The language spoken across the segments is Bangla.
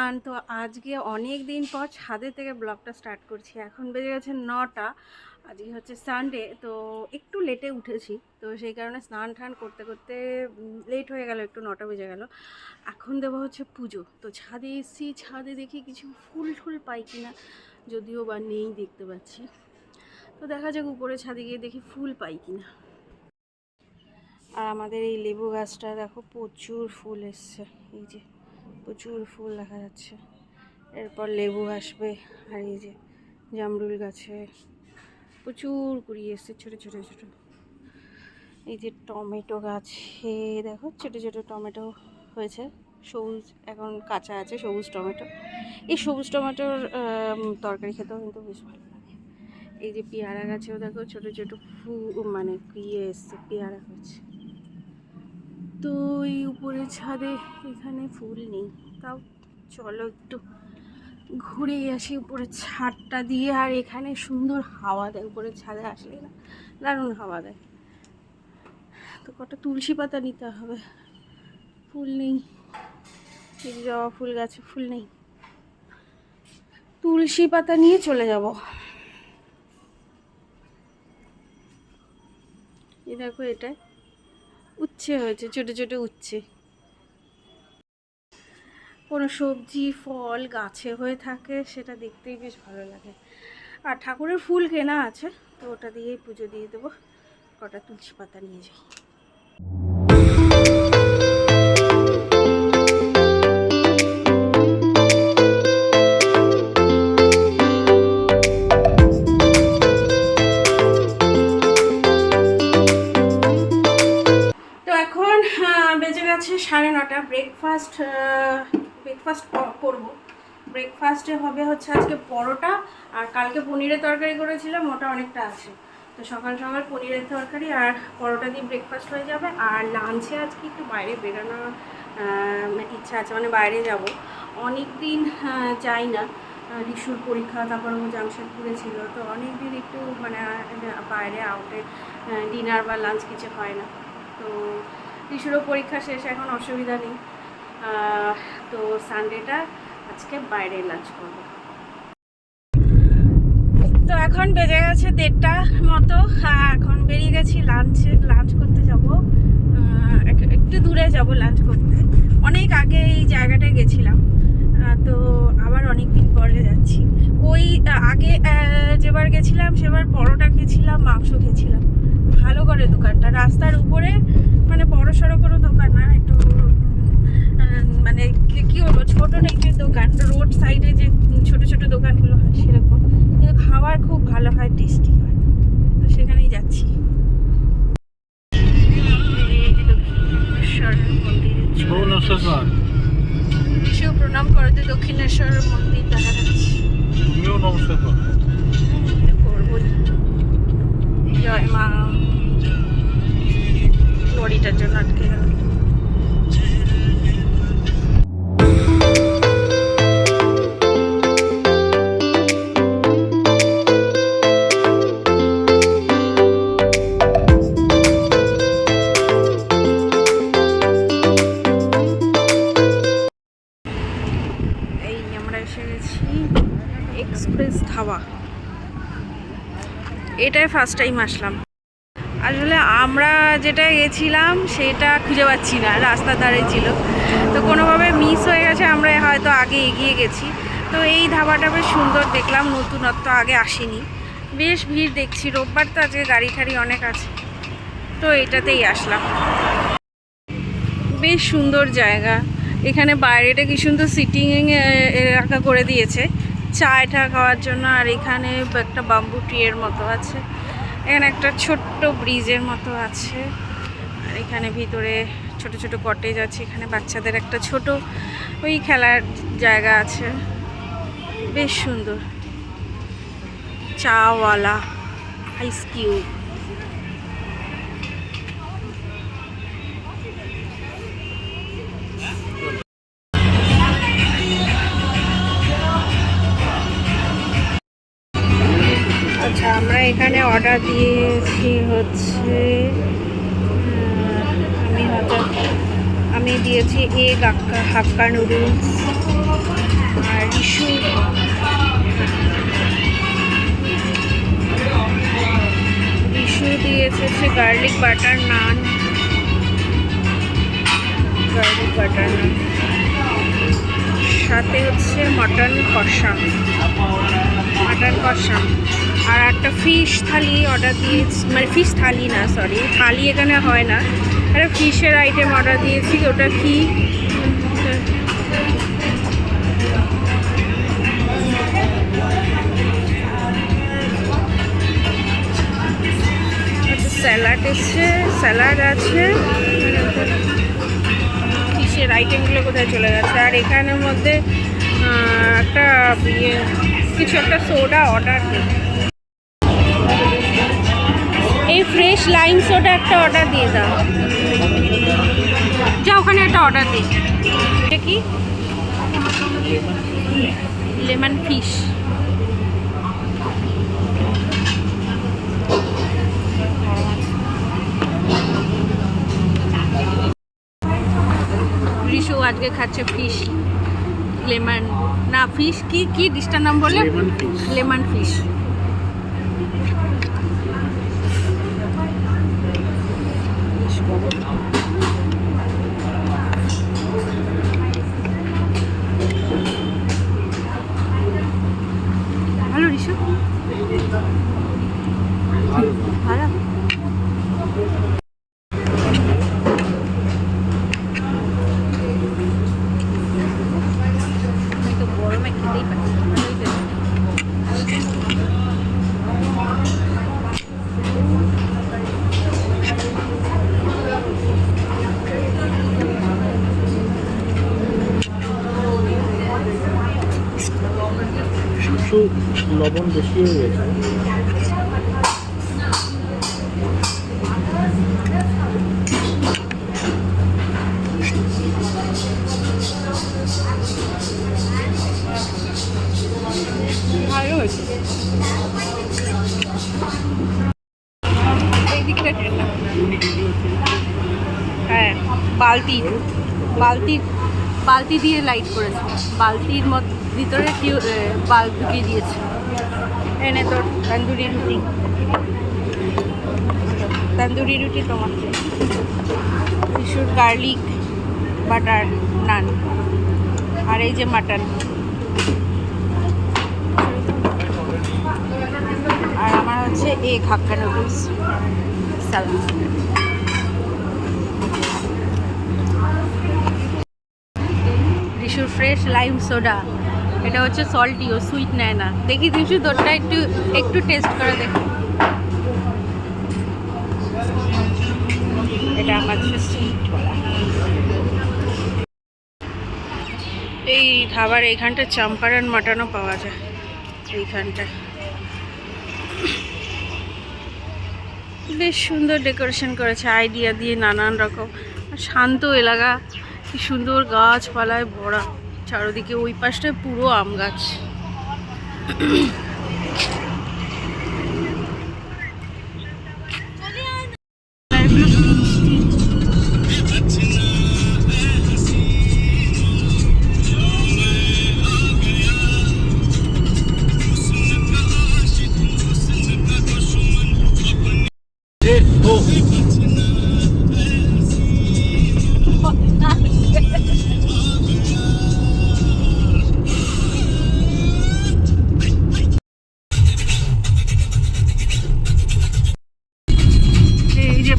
এভরিওয়ান, তো আজকে অনেক দিন পর ছাদে থেকে ব্লগটা স্টার্ট করছি। এখন বেজে গেছে 9টা। আজকে হচ্ছে সানডে, তো একটু লেটে উঠেছি, তো সেই কারণে স্নান টান করতে করতে লেট হয়ে গেল, একটু 9টা বেজে গেল। এখন দেবো হচ্ছে পুজো, তো ছাদে এসেছি। ছাদে দেখি কিছু ফুল টুল পাই কিনা, যদিও বা নেই দেখতে পাচ্ছি। তো দেখা যাক উপরে ছাদে গিয়ে দেখি ফুল পাই কিনা। আর আমাদের এই লেবু গাছটা দেখো প্রচুর ফুল এসছে, এই যে প্রচুর ফুল দেখা যাচ্ছে। এরপর লেবু আসবে। আর এই যে জামরুল গাছে প্রচুর কুড়ি এসছে, ছোটো ছোটো ছোটো। এই যে টমেটো গাছে দেখো ছোটো ছোটো টমেটো হয়েছে, সবুজ, এখন কাঁচা আছে সবুজ টমেটো। এই সবুজ টমেটোর তরকারি খেতেও কিন্তু বেশ ভালো লাগে। এই যে পেয়ারা গাছেও দেখো ছোটো ছোটো মানে ইয়ে এসছে, পেয়ারা হয়েছে। তো এই উপরে ছাদে এখানে ফুল নেই, তাও চলো একটু ঘুরে আসি উপরে ছাদটা দিয়ে। আর এখানে সুন্দর হাওয়া দেয়, উপরে ছাদে আসলে না দারুণ হাওয়া দেয়। তো কটা তুলসী পাতা নিতে হবে, ফুল নেই। এই জবা ফুল গাছে ফুল নেই, তুলসী পাতা নিয়ে চলে যাব। এই দেখো এটা উচ্ছে হয়েছে, ছোটো ছোটো উচ্ছে। কোনো সবজি ফল গাছে হয়ে থাকে, সেটা দেখতেই বেশ ভালো লাগে। আর ঠাকুরের ফুল কেনা আছে, তো ওটা দিয়েই পুজো দিয়ে দেবো। কটা তুলসী পাতা নিয়ে যাই। তো এখন বেজে গেছে 9:30। ব্রেকফাস্ট করবো। ব্রেকফাস্টে হবে হচ্ছে আজকে পরোটা, আর কালকে পনিরের তরকারি করেছিলাম, ওটা অনেকটা আছে। তো সকাল সকাল পনিরের তরকারি আর পরোটা দিয়ে ব্রেকফাস্ট হয়ে যাবে। আর লাঞ্চে আজকে একটু বাইরে বেরোনোর ইচ্ছা আছে, মানে বাইরে যাব। অনেক দিন যাই না, রিশুর পরীক্ষা, তারপর ও জামশেদপুরে ছিল, তো অনেক দিন একটু মানে বাইরে আউটে ডিনার বা লাঞ্চ কিছু হয় না। তো রিশুরও পরীক্ষা শেষ, এখন অসুবিধা নেই। তো সানডেটা আজকে বাইরে লাঞ্চ করব। তো এখন বেজে গেছে 1:30 মতো। এখন বেরিয়ে গেছি লাঞ্চ করতে যাব। একটু দূরে যাব লাঞ্চ করতে। অনেক আগে এই জায়গাটায় গেছিলাম, তো আবার অনেক দিন পরে যাচ্ছি। ওই আগে যেবার গেছিলাম সেবার পরোটা খেয়েছিলাম, মাংস খেয়েছিলাম। ভালো করে দোকানটা রাস্তার উপরে, মানে বড়সড় কোনো দোকান না, একটু মানে কি বলবো, ছোটো একটি দোকান, রোড সাইডে যে ছোটো ছোটো দোকানগুলো হয় সেরকম, কিন্তু খাবার খুব ভালো হয়, টেস্টি হয়। তো সেখানেই যাচ্ছি। সেও প্রণাম করতে দক্ষিণেশ্বর মন্দির দেখা যাচ্ছে। করবো। জয় মা। লরিটার জন্য আটকে গেল। এক্সপ্রেস ধাবা, এটাই ফার্স্ট টাইম আসলাম। আসলে আমরা যেটা গেছিলাম সেটা খুঁজে পাচ্ছি না, রাস্তার ধারে ছিল, তো কোনোভাবে মিস হয়ে গেছে, আমরা হয়তো আগে এগিয়ে গেছি। তো এই ধাবাটা বেশ সুন্দর দেখলাম, নতুনত্ব, আগে আসেনি। বেশ ভিড় দেখছি, রোববার তো আজকে গাড়ি ঠাড়ি অনেক আছে, তো এটাতেই আসলাম। বেশ সুন্দর জায়গা। এখানে বাইরেটা কি সুন্দর সিটিং এলাকা করে দিয়েছে চাটা খাওয়ার জন্য। আর এখানে একটা বাম্বু ট্রিয়ের মতো আছে, এখানে একটা ছোট্ট ব্রিজের মতো আছে। আর এখানে ভিতরে ছোট ছোট কটেজ আছে, এখানে বাচ্চাদের একটা ছোট ওই খেলার জায়গা আছে, বেশ সুন্দর। চাওয়ালা, আইস কিউব। আচ্ছা, আমরা এখানে অর্ডার দিয়েছি হচ্ছে, আমি দিয়েছি এগ হাক্কা নুডলস, আর রিশু দিয়েছে হচ্ছে গার্লিক বাটার নান, সাথে হচ্ছে মটন কষা, আর একটা ফিশ থালি অর্ডার দিয়েছি, মানে ফিশ থালি না, সরি থালি এখানে হয় না, একটা ফিশের আইটেম অর্ডার দিয়েছি। ওটা কি স্যালাড আছে, ফিশের আইটেমগুলো কোথায় চলে গেছে। আর এখানের মধ্যে একটা কিছু একটা সোডা অর্ডার দিই, এই ফ্রেশ লাইম সোডা একটা অর্ডার দিয়ে দাও, যা ওখানে একটা অর্ডার দিই। এটা কি লেমন ফিশ, রিশু আজকে খাচ্ছে ফিশ লেমন, না ফিশ কি ডিশটার নাম বললে? Lemon fish. ভালো রিশু, ভালো। লবণ বেশি হয়ে গেছে। ভালো হয়েছে, এই দিকটা হ্যাঁ, বালতি দিয়ে লাইট করেছে, বালতির ভিতরে বাল্ব ঢুকিয়ে দিয়েছে। এনে তোর তন্দুরি রুটি তোমার, রিশুর গার্লিক বাটার নান, আর এই যে মাটন, আর আমার হচ্ছে এগ হাক্কা নুডলস সালাদ। রিশুর ফ্রেশ লাইম সোডা, এটা হচ্ছে সল্টি, ও সুইট নেয় না। দেখি রিশু তোরটা একটু টেস্ট করে দেখি। এটা আমার সুইট বলা। এই ধাবার এইখানটা চাম্পারান মাটনও পাওয়া যায়, এইখানটা বেশ সুন্দর ডেকোরেশন করেছে আইডিয়া দিয়ে, নানান রকম শান্ত এলাকা, কি সুন্দর গাছপালায় ভরা চারদিকে, ওই পাশটায় পুরো আম গাছ।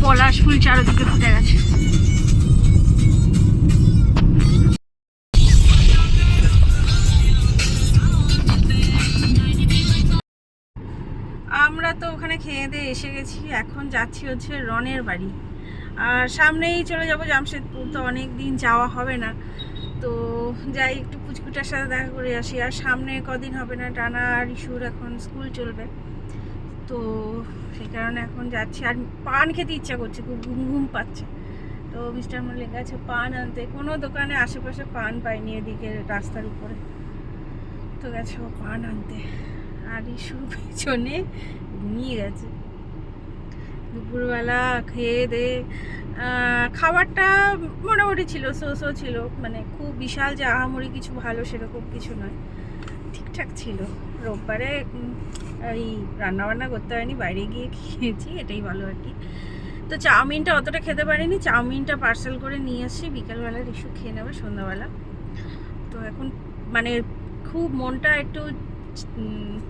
পলাশ ফুল চারদিকে ফুটে গেছে। আমরা তো ওখানে খেয়ে দিয়ে এসে গেছি, এখন যাচ্ছি হচ্ছে রনের বাড়ি, আর সামনেই চলে যাব জামশেদপুর, তো অনেক দিন যাওয়া হবে না, তো যাই একটু পুচকুটার সাথে দেখা করে আসি। আর সামনে কদিন হবে না টানা রিশুর এখন স্কুল চলবে, তো সেই কারণে এখন যাচ্ছি। আর পান খেতে ইচ্ছা করছে, খুব ঘুম পাচ্ছে, তো মিস্টার মল্লিক গেছে পান আনতে, কোনো দোকানে আশেপাশে পান পাইনি এদিকে রাস্তার উপরে, তো গেছে ও পান আনতে। আর রিশু পেছনে দুপুরবেলা খেয়ে দিয়ে খাবারটা মোটামুটি ছিল, সো ছিল, মানে খুব বিশাল যে আহামরি কিছু ভালো সেরকম কিছু নয়, ঠিকঠাক ছিল। রোববারে এই রান্নাবান্না করতে হয়নি, বাইরে গিয়ে খেয়েছি, এটাই ভালো আর কি। তো চাউমিনটা অতটা খেতে পারিনি, চাউমিনটা পার্সেল করে নিয়ে আসছি, বিকালবেলা রিশু খেয়ে নেবে সন্ধ্যাবেলা। তো এখন মানে খুব মনটা একটু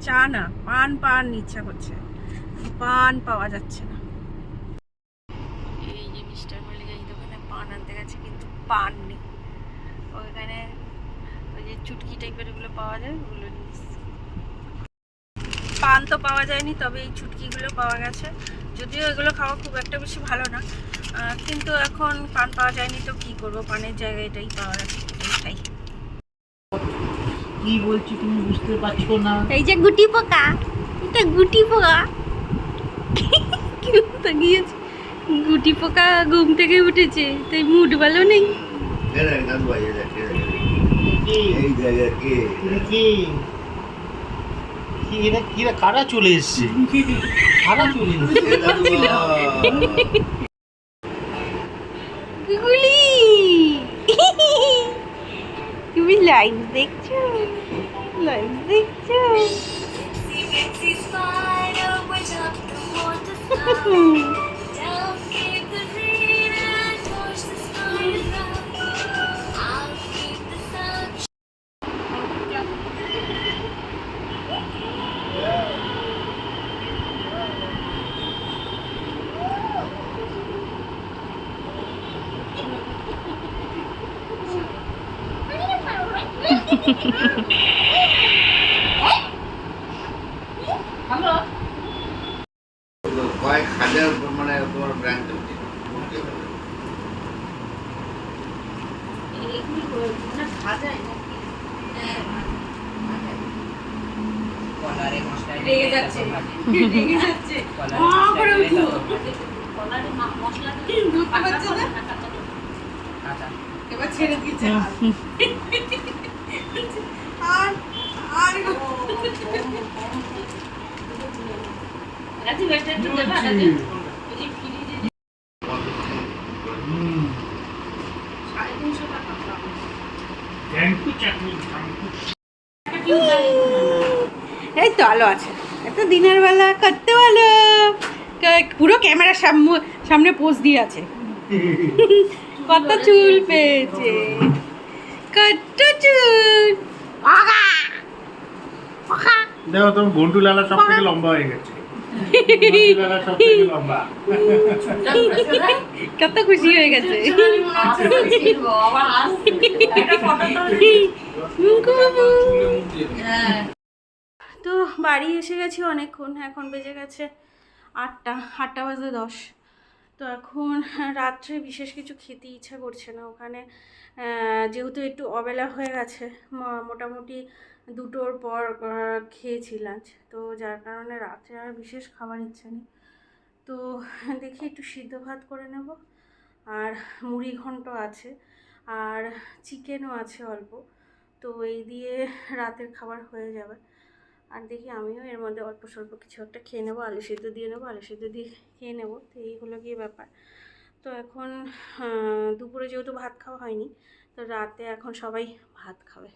চা না পান ইচ্ছা করছে, পান পাওয়া যাচ্ছে না। এই যে মিস্টার মল্লিক এই দোকানে পান আনতে গেছে, কিন্তু পান নেই। ওইখানে ওই যে চুটকি টাইপের ওগুলো পাওয়া যায়, ওগুলো নিয়ে এসেছে। পান তো পাওয়া যায়নি, তবে এই চুটকিগুলো পাওয়া গেছে। যদিও এগুলো খাওয়া খুব একটা বেশি ভালো না, কিন্তু এখন পান পাওয়া যায়নি তো কি করবো, পানের জায়গায় এটাই পাওয়া গেছে, এটাই খাই। কি বলছি তুমি বুঝতে পারছো না? এই যে গুটি পোকা, এটা গুটি পোকা গিয়েছে, গুটি পোকা ঘুম থেকে উঠেছে, তাই মুড ভালো নেই। কারা চলে এসছে? কারা চলে এসছে? গুগলি তুমি লাইভ দেখছো? লাইভ দেখছো? কয়েক হাজার মানে তোমার ব্র্যান্ড রেগে যাচ্ছে, রেগে যাচ্ছে, এবার ছেড়ে দিচ্ছে আর আর রাজি বেটা একটু দেবা রাজি, ওই যে ফ্রিজে 350 টাকা পাবো। এই তো আলো আছে, একটা দিনের বেলা করতে ভালো, পুরো ক্যামেরার সামনে পোজ দিয়ে আছে। কত চুল পেয়েছে, কত চুল। দেখো তোমার ঘন্টু লালা সব থেকে লম্বা হয়ে গেছে। লালা সব থেকে লম্বা। কত খুশি হয়ে গেছে। তো বাড়ি এসে গেছি অনেকক্ষণ, এখন বেজে গেছে 8টা বাজে 10। তো এখন রাত্রে বিশেষ কিছু খেতে ইচ্ছা করছে না। ওখানে যেহেতু একটু অবেলা হয়ে গেছে, মোটামুটি 2টোর পর খেয়েছি লাঞ্চ, তো যার কারণে রাত্রে আর বিশেষ খাবার ইচ্ছা নেই। তো দেখি একটু সিদ্ধ ভাত করে নেব, আর মুড়ি ঘন্ট আছে, আর চিকেনও আছে অল্প, তো এই দিয়ে রাতের খাবার হয়ে যাবে। আর দেখি আমিও এর মধ্যে অল্প স্বল্প কিছু একটা খেয়ে নেবো, আলু সিদ্ধ দিয়ে নেবো, আলু সিদ্ধ দিয়ে খেয়ে নেবো। তো এই হলো গিয়ে ব্যাপার। তো এখন দুপুরে যেহেতু ভাত খাওয়া হয়নি, তো রাতে এখন সবাই ভাত খাবে।